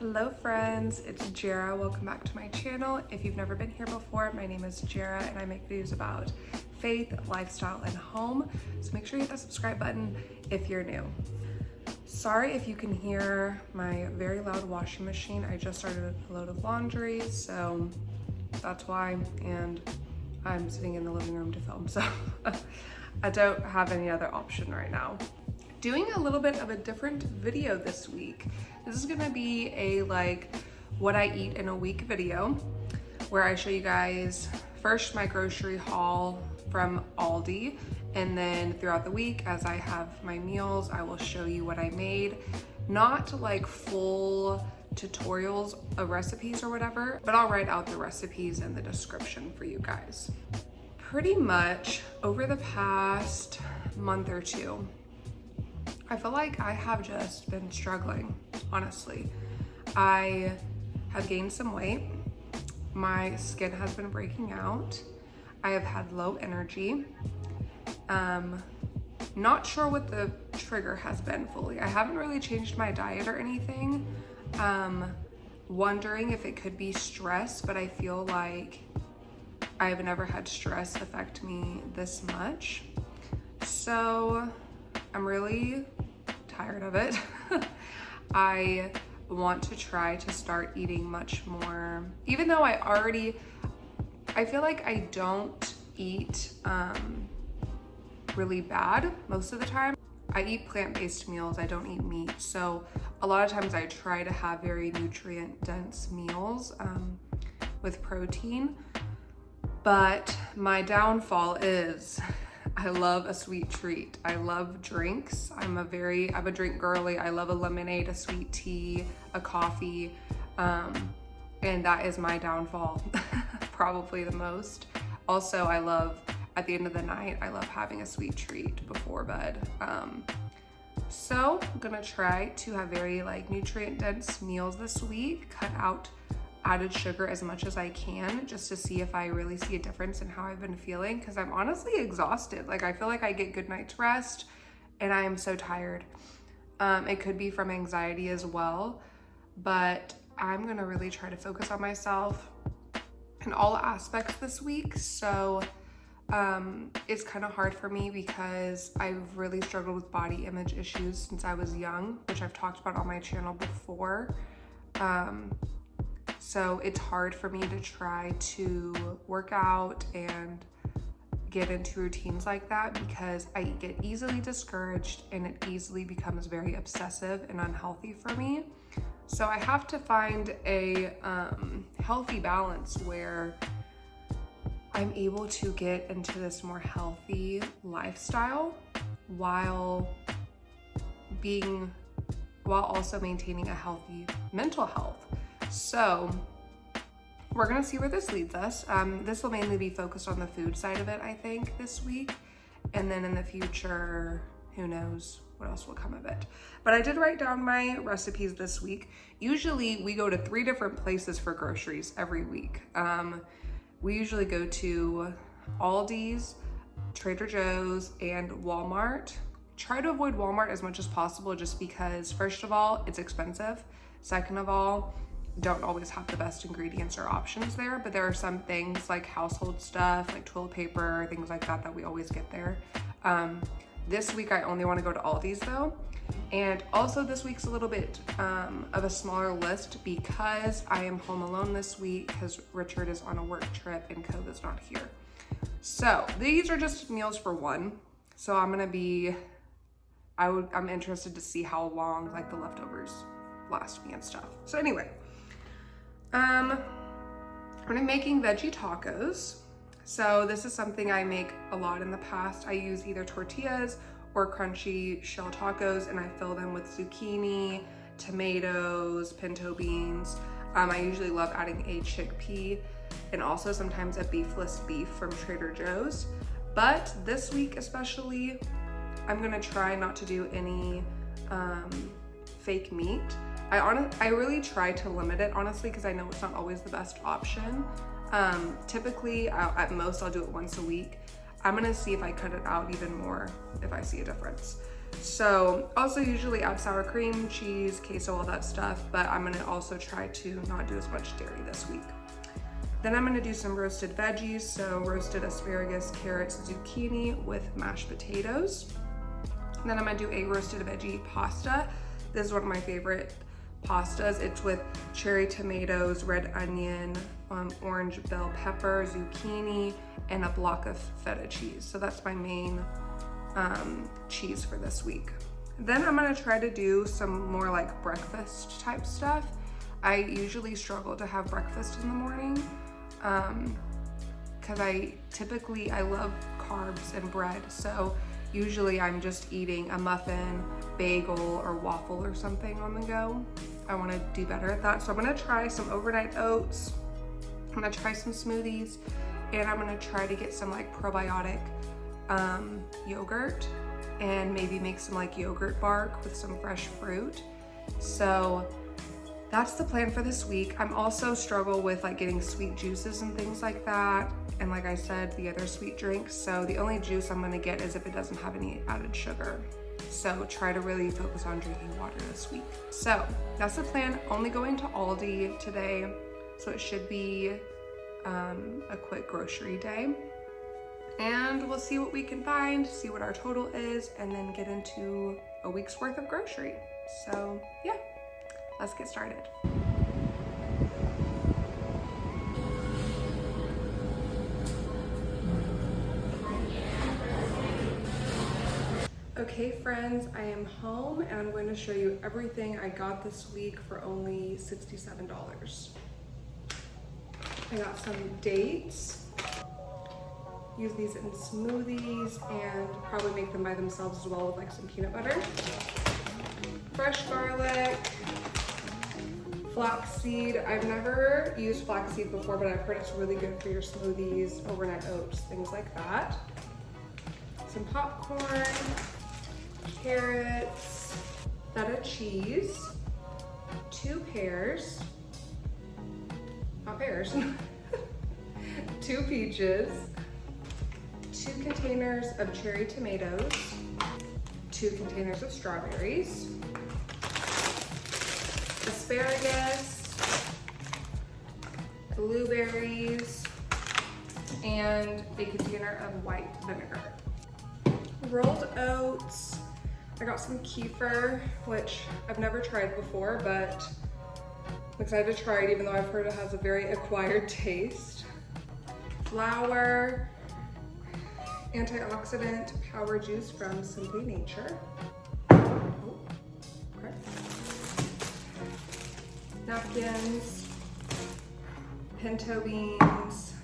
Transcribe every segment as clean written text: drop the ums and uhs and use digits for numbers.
Hello friends, it's Jara. Welcome back to my channel. If you've never been here before, my name is Jara and I make videos about faith, lifestyle, and home. So make sure you hit that subscribe button if you're new. Sorry if you can hear my very loud washing machine. I just started a load of laundry, so that's why. And I'm sitting in the living room to film, so I don't have any other option right now. Doing a little bit of a different video this week. This is gonna be a what I eat in a week video where I show you guys first my grocery haul from Aldi, and then throughout the week as I have my meals, I will show you what I made. Not like full tutorials of recipes or whatever, but I'll write out the recipes in the description for you guys. Pretty much over the past month or two, I feel like I have just been struggling, honestly. I have gained some weight. My skin has been breaking out. I have had low energy. Not sure what the trigger has been fully. I haven't really changed my diet or anything. Wondering if it could be stress, but I feel like I've never had stress affect me this much. So I'm really tired of it. I want to try to start eating much more, even though I feel like I don't eat really bad most of the time. I eat plant-based meals, I don't eat meat. So a lot of times I try to have very nutrient-dense meals with protein. But my downfall is I love a sweet treat. I love drinks. I'm a drink girly. I love a lemonade, a sweet tea, a coffee. And that is my downfall, probably the most. Also, at the end of the night, I love having a sweet treat before bed. So I'm gonna try to have very nutrient dense meals this week, cut out added sugar as much as I can, just to see if I really see a difference in how I've been feeling, because I'm honestly exhausted. I feel like I get good night's rest and I am so tired. It could be from anxiety as well, but I'm gonna really try to focus on myself in all aspects this week. So it's kind of hard for me because I've really struggled with body image issues since I was young, which I've talked about on my channel before. So it's hard for me to try to work out and get into routines like that because I get easily discouraged and it easily becomes very obsessive and unhealthy for me. So I have to find a healthy balance where I'm able to get into this more healthy lifestyle while also maintaining a healthy mental health. So we're gonna see where this leads us. This will mainly be focused on the food side of it, I think, this week. And then in the future, who knows what else will come of it. But I did write down my recipes this week. Usually we go to 3 different places for groceries every week. We usually go to Aldi's, Trader Joe's, and Walmart. Try to avoid Walmart as much as possible just because, first of all, it's expensive. Second of all, don't always have the best ingredients or options there, but there are some things like household stuff, like toilet paper, things like that we always get there. This week I only want to go to Aldi's though. And also this week's a little bit of a smaller list because I am home alone this week because Richard is on a work trip and Cove is not here. So these are just meals for one. So I'm interested to see how long the leftovers last me and stuff. So anyway, I'm making veggie tacos. So this is something I make a lot in the past. I use either tortillas or crunchy shell tacos, and I fill them with zucchini, tomatoes, pinto beans. I usually love adding a chickpea and also sometimes a beefless beef from Trader Joe's. But this week especially, I'm gonna try not to do any fake meat. I really try to limit it, honestly, because I know it's not always the best option. Typically, at most, I'll do it once a week. I'm gonna see if I cut it out even more if I see a difference. So also usually add sour cream, cheese, queso, all that stuff, but I'm gonna also try to not do as much dairy this week. Then I'm gonna do some roasted veggies, so roasted asparagus, carrots, zucchini with mashed potatoes. And then I'm gonna do a roasted veggie pasta. This is one of my favorite pastas. It's with cherry tomatoes, red onion, orange bell pepper, zucchini, and a block of feta cheese. So that's my main cheese for this week. Then I'm gonna try to do some more like breakfast type stuff. I usually struggle to have breakfast in the morning because I love carbs and bread. So usually I'm just eating a muffin, bagel, or waffle or something on the go. I wanna do better at that. So I'm gonna try some overnight oats. I'm gonna try some smoothies, and I'm gonna try to get some like probiotic yogurt, and maybe make some like yogurt bark with some fresh fruit. So that's the plan for this week. I'm also struggle with like getting sweet juices and things like that. And like I said, the other sweet drinks. So the only juice I'm gonna get is if it doesn't have any added sugar. So try to really focus on drinking water this week. So that's the plan. Only going to Aldi today. So it should be a quick grocery day. And we'll see what we can find, see what our total is, and then get into a week's worth of grocery. So yeah, let's get started. Okay friends, I am home and I'm going to show you everything I got this week for only $67. I got some dates. Use these in smoothies and probably make them by themselves as well with like some peanut butter. Fresh garlic, flaxseed. I've never used flaxseed before, but I've heard it's really good for your smoothies, overnight oats, things like that. Some popcorn, carrots, feta cheese, 2 pears, not pears, 2 peaches, 2 containers of cherry tomatoes, 2 containers of strawberries, asparagus, blueberries, and a container of white vinegar. Rolled oats. I got some kefir, which I've never tried before, but I'm excited to try it even though I've heard it has a very acquired taste. Flour, antioxidant power juice from Simply Nature. Oh, okay. Napkins, pinto beans,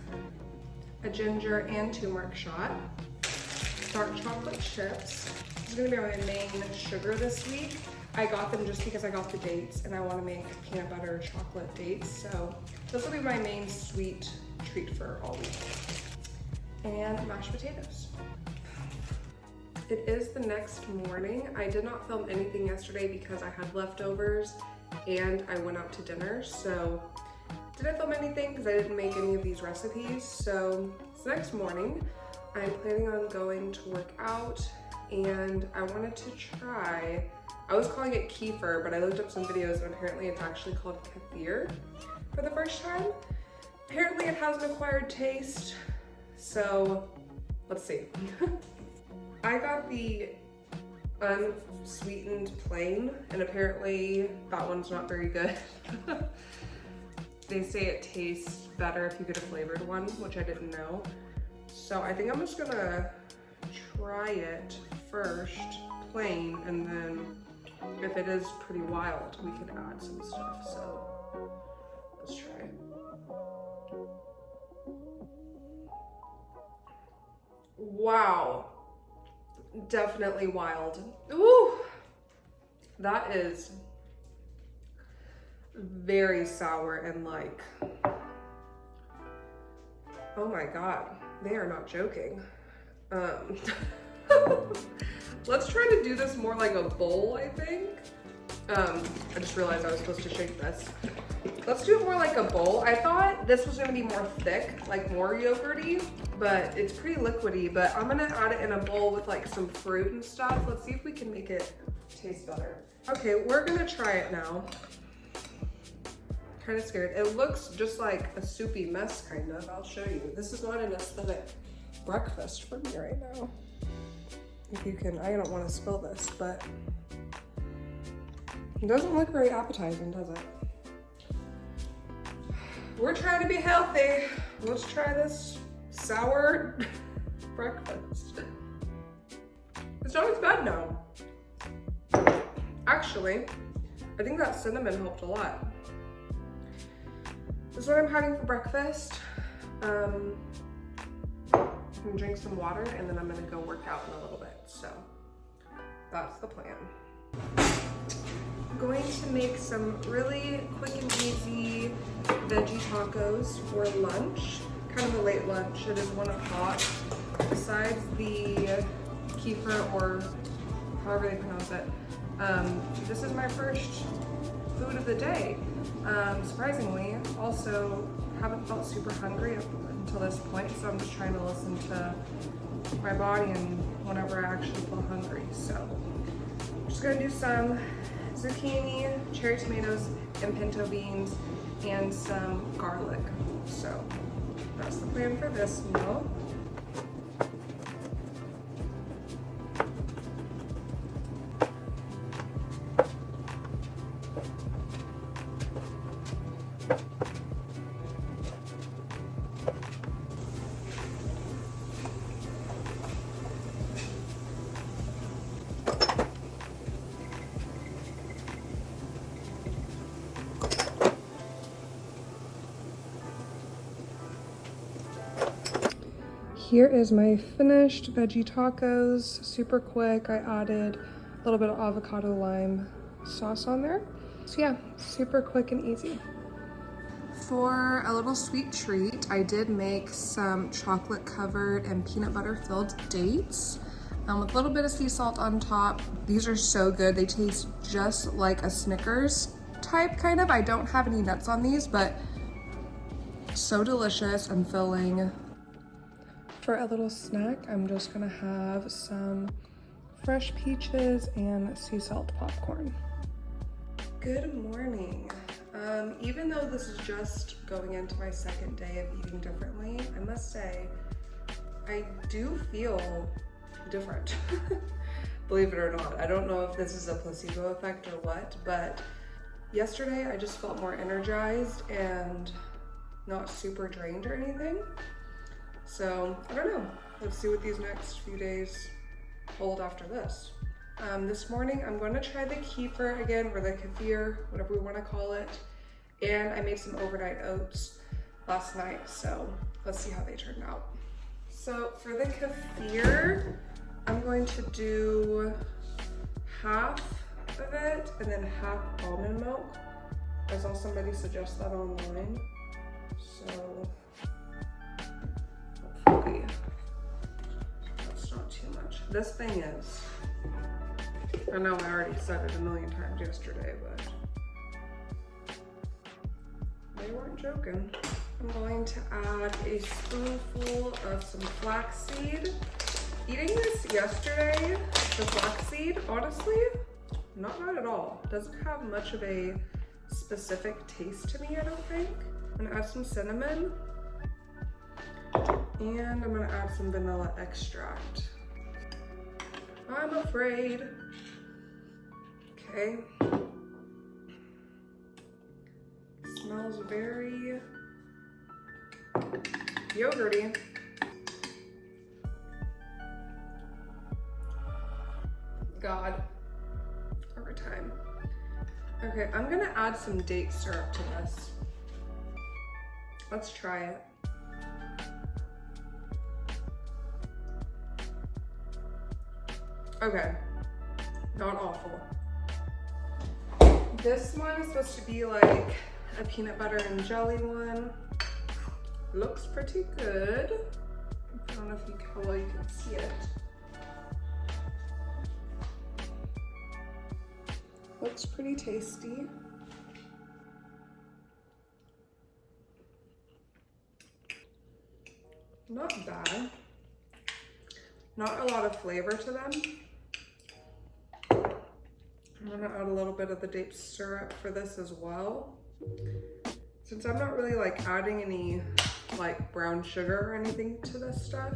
a ginger and turmeric shot, dark chocolate chips. This is gonna be my main sugar this week. I got them just because I got the dates and I wanna make peanut butter chocolate dates. So this will be my main sweet treat for all week. And mashed potatoes. It is the next morning. I did not film anything yesterday because I had leftovers and I went out to dinner. So didn't film anything because I didn't make any of these recipes. So it's the next morning. I'm planning on going to work out and I wanted to try, I was calling it kefir, but I looked up some videos and apparently it's actually called kefir for the first time. Apparently it has an acquired taste. So let's see. I got the unsweetened plain and apparently that one's not very good. They say it tastes better if you get a flavored one, which I didn't know. So I think I'm just gonna try it first, plain, and then if it is pretty wild, we can add some stuff. So let's try it. Wow, definitely wild. Ooh, that is very sour and like, oh my God, they are not joking. Let's try to do this more like a bowl, I think. I just realized I was supposed to shake this. Let's do it more like a bowl. I thought this was gonna be more thick, like more yogurty, but it's pretty liquidy. But I'm gonna add it in a bowl with like some fruit and stuff. Let's see if we can make it taste better. Okay, we're gonna try it now. Kind of scared. It looks just like a soupy mess, kind of. I'll show you. This is not an aesthetic breakfast for me right now. If you can, I don't want to spill this, but it doesn't look very appetizing, does it? We're trying to be healthy. Let's try this sour breakfast. It's not as bad now. Actually, I think that cinnamon helped a lot. This is what I'm having for breakfast. I'm gonna drink some water and then I'm gonna go work out in a little bit. So that's the plan. I'm going to make some really quick and easy veggie tacos for lunch. Kind of a late lunch. It is 1 o'clock. Besides the kefir, or however they pronounce it, this is my first food of the day. Surprisingly, also haven't felt super hungry up until this point, so I'm just trying to listen to my body and whenever I actually feel hungry. So I'm just gonna do some zucchini, cherry tomatoes, and pinto beans, and some garlic. So that's the plan for this meal. Here is my finished veggie tacos, super quick. I added a little bit of avocado lime sauce on there. So yeah, super quick and easy. For a little sweet treat, I did make some chocolate covered and peanut butter filled dates with a little bit of sea salt on top. These are so good. They taste just like a Snickers type kind of. I don't have any nuts on these, but so delicious and filling. For a little snack, I'm just gonna have some fresh peaches and sea salt popcorn. Good morning. Even though this is just going into my second day of eating differently, I must say, I do feel different. Believe it or not. I don't know if this is a placebo effect or what, but yesterday I just felt more energized and not super drained or anything. So, I don't know. Let's see what these next few days hold after this. This morning, I'm going to try the kefir again, or the kefir, whatever we want to call it. And I made some overnight oats last night, so let's see how they turn out. So, for the kefir, I'm going to do half of it and then half almond milk. I saw somebody suggest that online. So, that's not too much. This thing is, I know I already said it a million times yesterday, but they weren't joking. I'm going to add a spoonful of some flaxseed. Eating this yesterday, the flaxseed, honestly, not bad at all. Doesn't have much of a specific taste to me, I don't think. I'm gonna add some cinnamon. And I'm gonna add some vanilla extract. I'm afraid. Okay. Smells very yogurty. God, every time. Okay, I'm gonna add some date syrup to this. Let's try it. Okay, not awful. This one is supposed to be like a peanut butter and jelly one. Looks pretty good. I don't know if how well you can see it. Looks pretty tasty. on. Not a lot of flavor to them. I'm gonna add a little bit of the date syrup for this as well. Since I'm not really like adding any like brown sugar or anything to this stuff,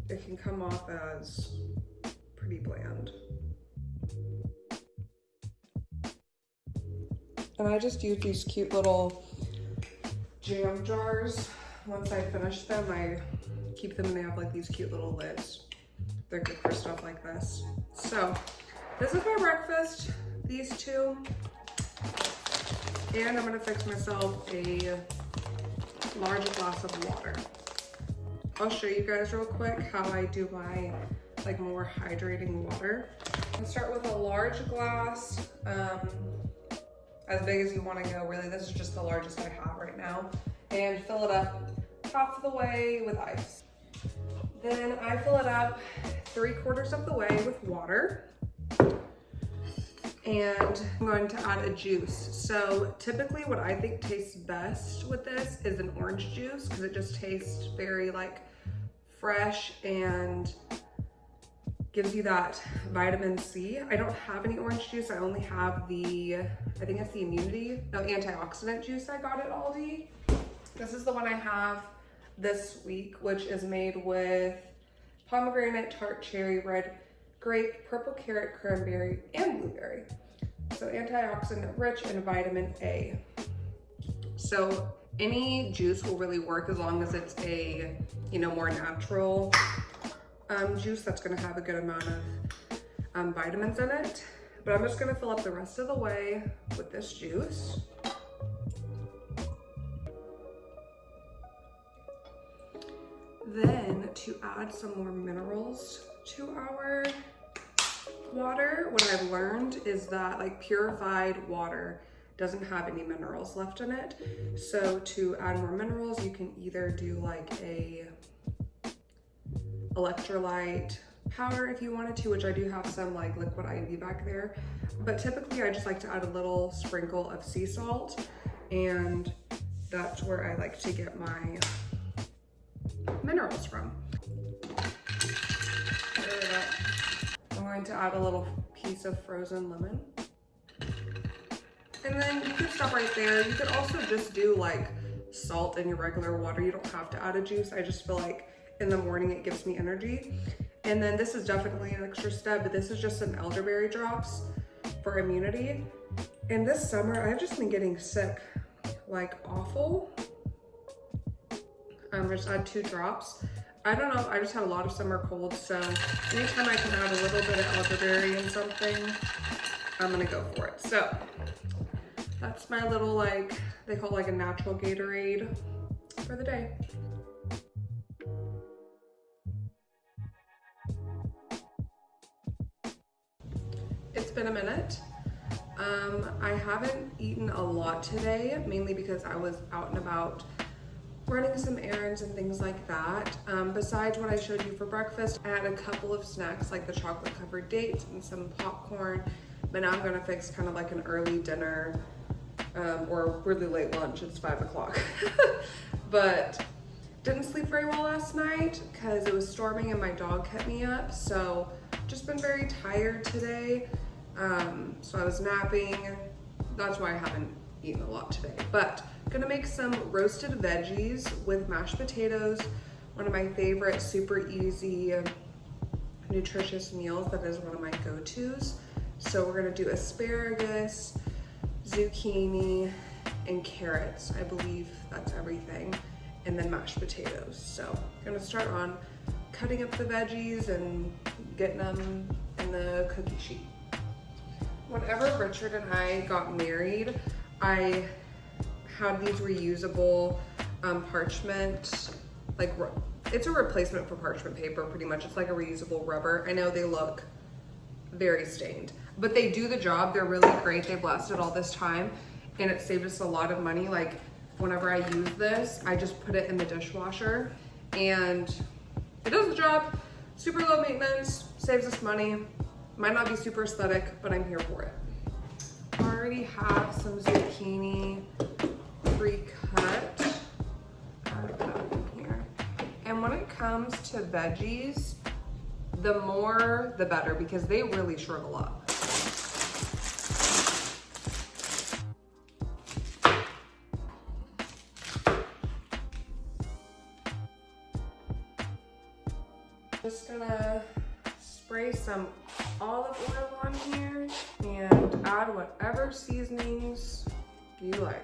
it can come off as pretty bland. And I just use these cute little jam jars. Once I finish them, I keep them and they have like these cute little lids. They're good for stuff like this. So this is my breakfast, these two. And I'm gonna fix myself a large glass of water. I'll show you guys real quick how I do my like more hydrating water. I'll start with a large glass, as big as you want to go. Really, this is just the largest I have right now, and fill it up half of the way with ice. Then I fill it up 3/4 of the way with water, and I'm going to add a juice. So typically what I think tastes best with this is an orange juice, because it just tastes very like fresh and gives you that vitamin C. I don't have any orange juice. I only have the, I think it's the antioxidant juice I got at Aldi. This is the one I have this week, which is made with pomegranate, tart cherry, red grape, purple carrot, cranberry, and blueberry. So antioxidant rich and vitamin A. So any juice will really work as long as it's a, more natural juice that's gonna have a good amount of vitamins in it. But I'm just gonna fill up the rest of the way with this juice. Then to add some more minerals to our water, what I've learned is that like purified water doesn't have any minerals left in it. So to add more minerals, you can either do like a electrolyte powder if you wanted to, which I do have some like liquid IV back there. But typically I just like to add a little sprinkle of sea salt, and that's where I like to get my minerals from. I'm going to add a little piece of frozen lemon. And then you can stop right there. You could also just do like salt in your regular water. You don't have to add a juice. I just feel like in the morning it gives me energy. And then this is definitely an extra step, but this is just some elderberry drops for immunity. And this summer I've just been getting sick like awful. Just add 2 drops. I don't know, I just had a lot of summer cold, so anytime I can add a little bit of elderberry in something, I'm gonna go for it. So that's my little like, they call it like a natural Gatorade for the day. It's been a minute. I haven't eaten a lot today, mainly because I was out and about running some errands and things like that. Besides what I showed you for breakfast, I had a couple of snacks like the chocolate covered dates and some popcorn, but now I'm gonna fix kind of like an early dinner or really late lunch. It's 5 o'clock. But didn't sleep very well last night because it was storming and my dog kept me up, so just been very tired today. So I was napping. That's why I haven't eaten a lot today, but gonna make some roasted veggies with mashed potatoes, one of my favorite super easy nutritious meals. That is one of my go-tos. So we're gonna do asparagus, zucchini, and carrots. I believe that's everything, and then mashed potatoes. So I'm gonna start on cutting up the veggies and getting them in the cookie sheet. Whenever Richard and I got married, I had these reusable parchment, like it's a replacement for parchment paper pretty much. It's like a reusable rubber. I know they look very stained, but they do the job. They're really great. They've lasted all this time, and it saved us a lot of money. Like whenever I use this, I just put it in the dishwasher and it does the job. Super low maintenance, saves us money. Might not be super aesthetic, but I'm here for it. I already have some zucchini pre-cut. Add that in here. And when it comes to veggies, the more the better, because they really shrivel up. Just gonna spray some olive oil on here and add whatever seasonings you like.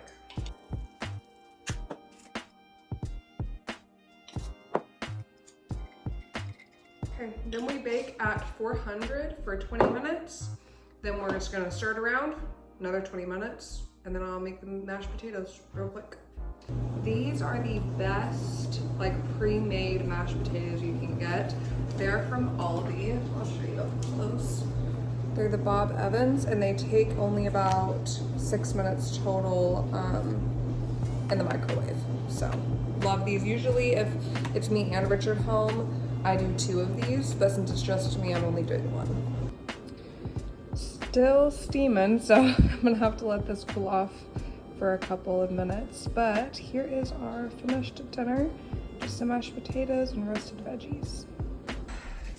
Okay, then we bake at 400 for 20 minutes. Then we're just gonna stir it around another 20 minutes, and then I'll make the mashed potatoes real quick. These are the best like pre-made mashed potatoes you can get. They're from Aldi. I'll show you up close. They're the Bob Evans, and they take only about 6 minutes total in the microwave. So love these. Usually if it's me and Richard home, I do 2 of these, but since it's just me, I'm only doing 1. Still steaming, so I'm gonna have to let this cool off for a couple of minutes. But here is our finished dinner. Just some mashed potatoes and roasted veggies.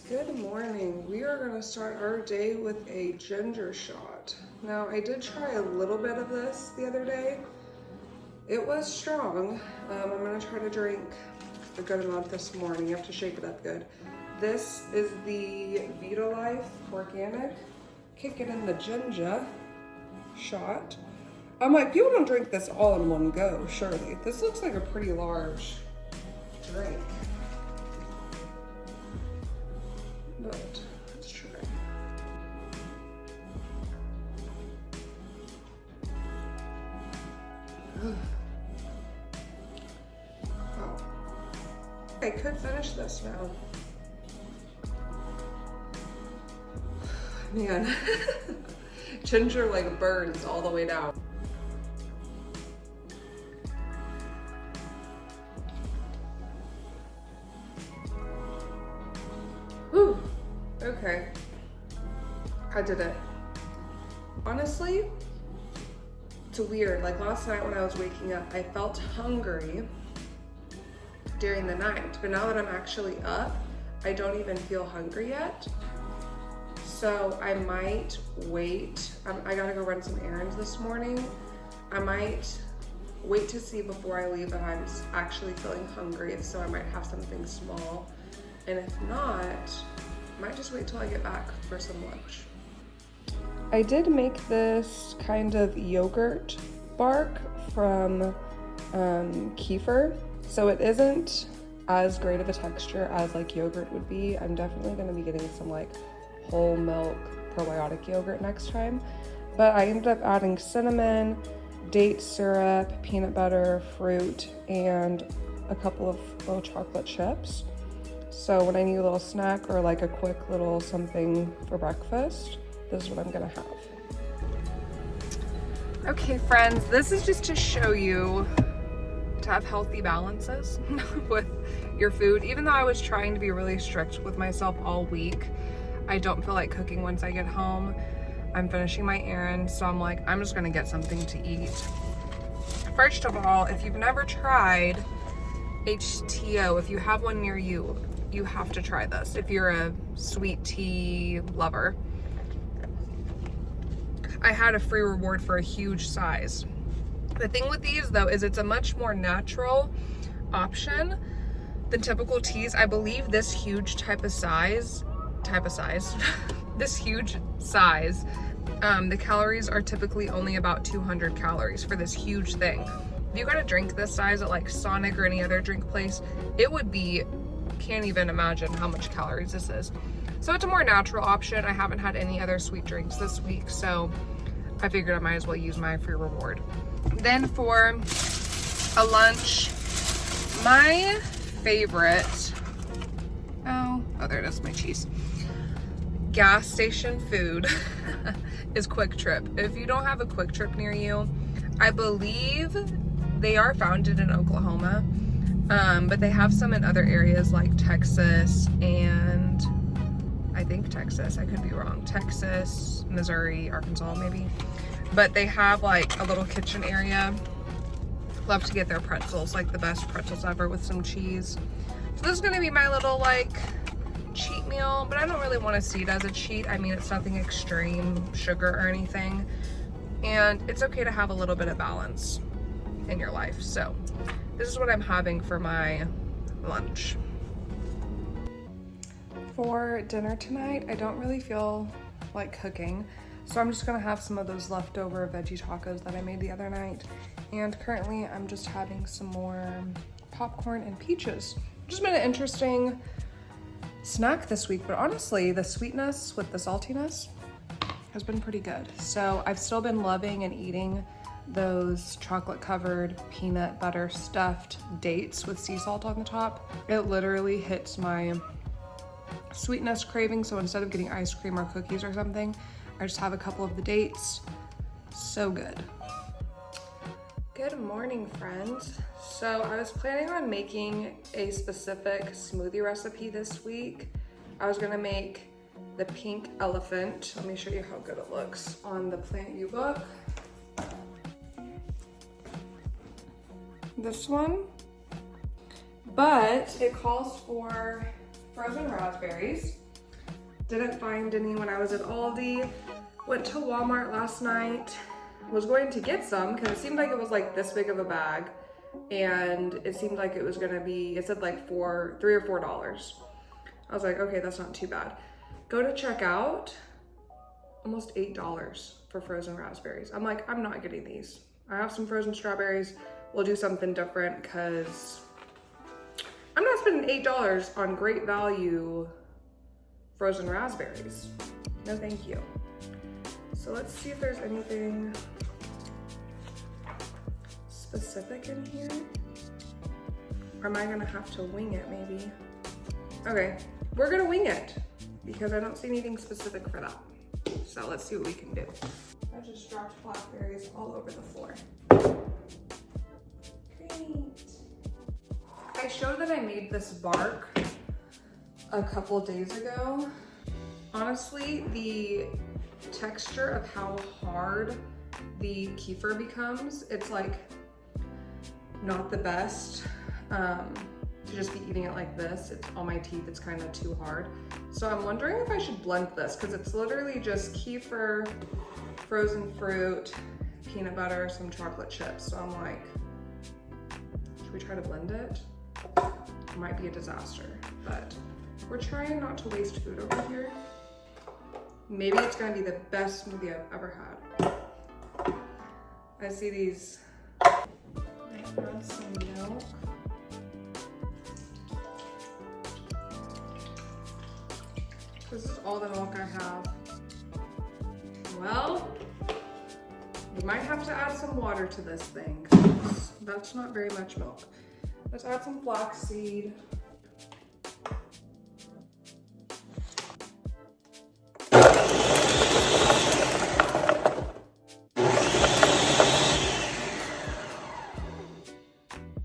Good morning. We are gonna start our day with a ginger shot. Now, I did try a little bit of this the other day. It was strong. I'm gonna try to drink a good amount this morning. You have to shake it up good. This is the Vita Life Organic. Kick it in the ginger shot. I'm like, people don't drink this all in one go, surely. This looks like a pretty large drink. But let's try. Wow. I could finish this now. Man, ginger like burns all the way down. Whew. Okay, I did it. Honestly, it's weird. Like last night when I was waking up, I felt hungry during the night, but now that I'm actually up, I don't even feel hungry yet. So I might wait. I gotta go run some errands this morning. I might wait to see before I leave if I'm actually feeling hungry. If so, I might have something small. And if not, I might just wait till I get back for some lunch. I did make this kind of yogurt bark from kefir. So it isn't as great of a texture as like yogurt would be. I'm definitely gonna be getting some like whole milk probiotic yogurt next time. But I ended up adding cinnamon, date syrup, peanut butter, fruit, and a couple of little chocolate chips. So when I need a little snack or like a quick little something for breakfast, this is what I'm gonna have. Okay friends, this is just to show you to have healthy balances with your food. Even though I was trying to be really strict with myself all week, I don't feel like cooking once I get home. I'm finishing my errands, so I'm like, I'm just gonna get something to eat. First of all, if you've never tried HTO, if you have one near you, you have to try this if you're a sweet tea lover. I had a free reward for a huge size. The thing with these though is it's a much more natural option than typical teas. I believe this huge this huge size, the calories are typically only about 200 calories for this huge thing. If you got a drink this size at like Sonic or any other drink place, it would be, can't even imagine how much calories this is. So it's a more natural option. I haven't had any other sweet drinks this week, so I figured I might as well use my free reward. Then for a lunch, my favorite, oh there it is, my cheese. Gas station food is Quick Trip. If you don't have a Quick Trip near you, I believe they are founded in Oklahoma, but they have some in other areas like Texas and I think Texas, I could be wrong, Texas, Missouri, Arkansas maybe. But they have like a little kitchen area. Love to get their pretzels, like the best pretzels ever with some cheese. So this is gonna be my little like cheat meal, but I don't really want to see it as a cheat. I mean, it's nothing extreme sugar or anything. And it's okay to have a little bit of balance in your life. So this is what I'm having for my lunch. For dinner tonight, I don't really feel like cooking. So I'm just gonna have some of those leftover veggie tacos that I made the other night. And currently I'm just having some more popcorn and peaches. Just been an interesting snack this week, but honestly, the sweetness with the saltiness has been pretty good. So I've still been loving and eating those chocolate covered peanut butter stuffed dates with sea salt on the top. It literally hits my sweetness craving. So instead of getting ice cream or cookies or something, I just have a couple of the dates. So good. Good morning, friends. So I was planning on making a specific smoothie recipe this week. I was gonna make the pink elephant. Let me show you how good it looks on the Plant You book. This one, but it calls for frozen raspberries. Didn't find any when I was at Aldi. Went to Walmart last night. Was going to get some because it seemed like it was like this big of a bag, and it seemed like it was gonna be, it said like $3 or $4. I was like, okay, that's not too bad. Go to checkout, almost $8 for frozen raspberries. I'm like, I'm not getting these. I have some frozen strawberries. We'll do something different because I'm not spending $8 on great value frozen raspberries. No, thank you. So let's see if there's anything specific in here. Or am I gonna have to wing it maybe? Okay, we're gonna wing it because I don't see anything specific for that. So let's see what we can do. I just dropped blackberries all over the floor. Great. I showed that I made this bark a couple days ago. Honestly, the texture of how hard the kefir becomes, it's like not the best to just be eating it like this. It's on my teeth, it's kind of too hard. So I'm wondering if I should blend this because it's literally just kefir, frozen fruit, peanut butter, some chocolate chips. So I'm like, should we try to blend it? It might be a disaster, but we're trying not to waste food over here. Maybe it's gonna be the best smoothie I've ever had. I see these. I add some milk. This is all the milk I have. Well, we might have to add some water to this thing. That's not very much milk. Let's add some flaxseed.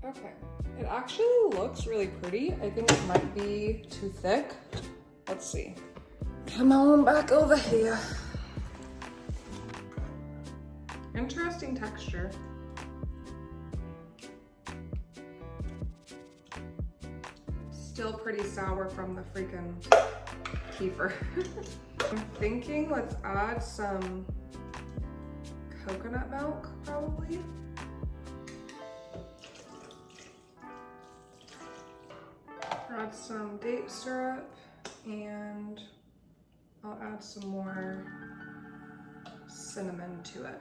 Okay, it actually looks really pretty. I think it might be too thick. Let's see. Come on back over here. Interesting texture. Still pretty sour from the freaking kefir. I'm thinking let's add some coconut milk, probably. Add some date syrup, and I'll add some more cinnamon to it.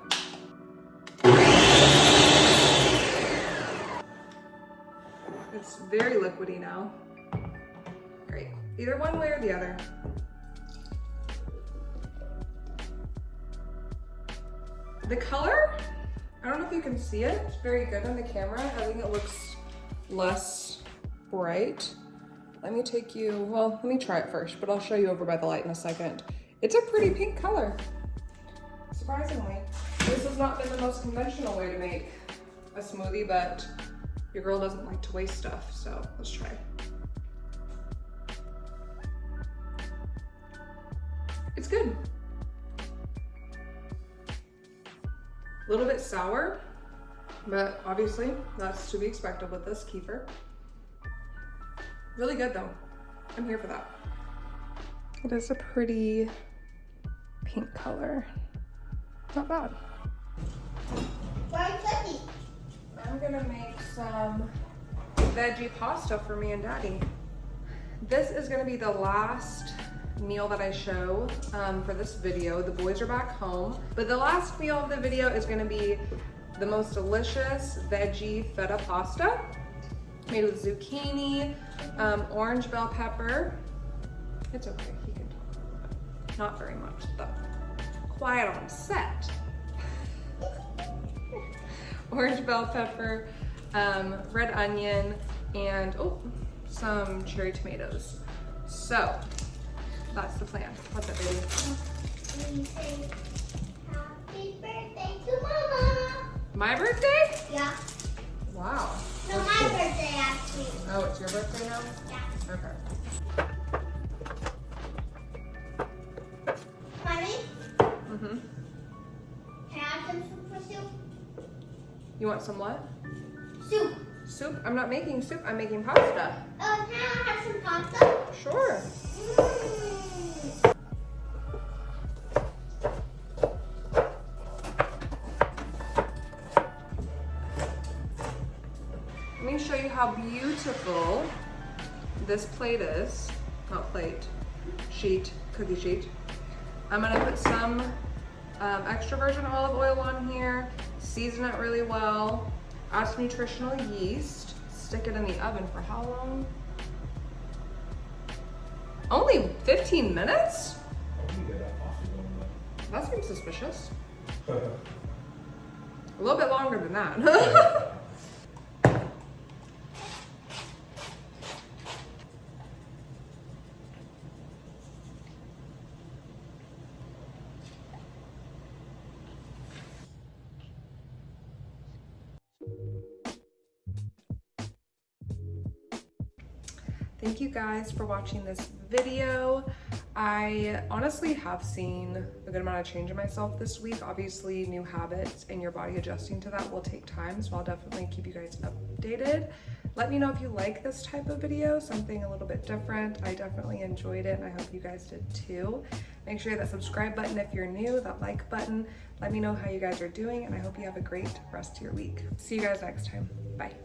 It's very liquidy now. Great. Either one way or the other. The color, I don't know if you can see it. It's very good on the camera. I think it looks less bright. Let me take you, well, let me try it first, but I'll show you over by the light in a second. It's a pretty pink color, surprisingly. This has not been the most conventional way to make a smoothie, but your girl doesn't like to waste stuff, so let's try. It's good. A little bit sour, but obviously that's to be expected with this kefir. Really good though. I'm here for that. It is a pretty pink color. Not bad. I'm gonna make some veggie pasta for me and Daddy. This is gonna be the last meal that I show for this video. The boys are back home, but the last meal of the video is gonna be the most delicious veggie feta pasta made with zucchini, orange bell pepper. It's okay, he can talk. Not very much though. Quiet on set. Orange bell pepper, red onion, and some cherry tomatoes. So that's the plan. What's up, baby? We say happy birthday to Mama. My birthday? Yeah. Wow. No, my birthday actually. Oh, it's your birthday now? Yeah. Okay. Mommy, Mm-hmm. can I have some soup for soup? You want some what? Soup. Soup? I'm not making soup, I'm making pasta. Oh, can I have some pasta? Sure. Let me show you how beautiful this plate is. Not plate, sheet, cookie sheet. I'm gonna put some extra virgin olive oil on here, season it really well, add some nutritional yeast, stick it in the oven for how long? Only 15 minutes? That seems suspicious. A little bit longer than that. Thank you guys for watching this video. I honestly have seen a good amount of change in myself this week. Obviously, new habits and your body adjusting to that will take time, so I'll definitely keep you guys updated. Let me know if you like this type of video, something a little bit different. I definitely enjoyed it, and I hope you guys did too. Make sure you hit that subscribe button if you're new, that like button. Let me know how you guys are doing, and I hope you have a great rest of your week. See you guys next time. Bye.